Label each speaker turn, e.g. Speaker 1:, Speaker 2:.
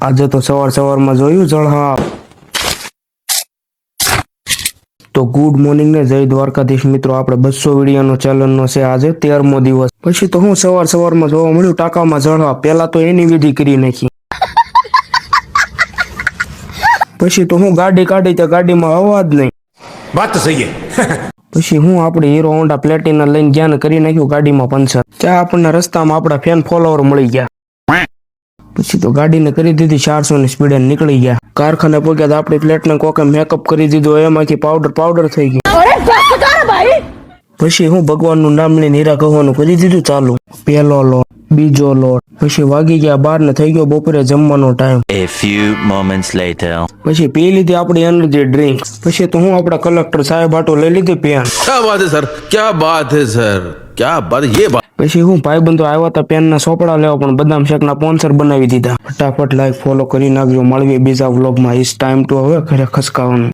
Speaker 1: આજે તો સવારમાં જોયું જળહાવ. તો ગુડ મોર્નિંગ ને જય દ્વારકાધીશ મિત્રો. આપણે 200 વિડીયોનો ચેલેન્જનો છે આજે 13મો દિવસ. પછી તો હું સવારમાં જોવા મળ્યું ટાંકામાં જળહાવ. પેલા તો એની વિધિ કરી નાખી. પછી તો હું ગાડી કાઢી તો ગાડીમાં અવાજ નહીં.
Speaker 2: વાત તો સહી હે.
Speaker 1: પછી હું આપણે હીરો હોન્ડા પ્લેટિના લઈને જ્ઞાન કરી નાખ્યું ગાડીમાં પંચર. ત્યાં આપણને રસ્તામાં આપણા ફેન ફોલોવર મળી ગયા. પછી તો ગાડીને કરી દીધી 400 ની સ્પીડે નીકળી ગયા. કારખાને પહોંચ્યા તો આપણી પ્લેટને કોકે મેકઅપ કરી દીધો. એમાંથી પાવડર થઈ ગઈ. પછી હું ભગવાનનું નામ લઈને હીરા કહેવાનું કરી દીધું ચાલુ. પહેલો લોટ, બીજો લોટ. પછી વાગી ગયા 12 ને થઈ ગયો બપોરે જમવાનો time.
Speaker 3: A few moments later.
Speaker 1: પછી પી લીધી આપણી એનર્જી ડ્રિંક. પછી તો હું આપણા કલેક્ટર સાહેબ હાટો લઈ લીધી પેન.
Speaker 2: क्या बात है सर, क्या बात है सर, क्या बात ये बात.
Speaker 1: પછી હું ભાઈબંધો આવ્યા હતા પેનના સોપડા લેવા, પણ બદામ શેકના સ્પોન્સર બનાવી દીધા. ફટાફટ લાઈક ફોલો કરી નાખજો. મળીએ બીજા વ્લોગમાં. ઇટ્સ ટાઈમ ટુ હવે ઘરે ખસકાવાનું.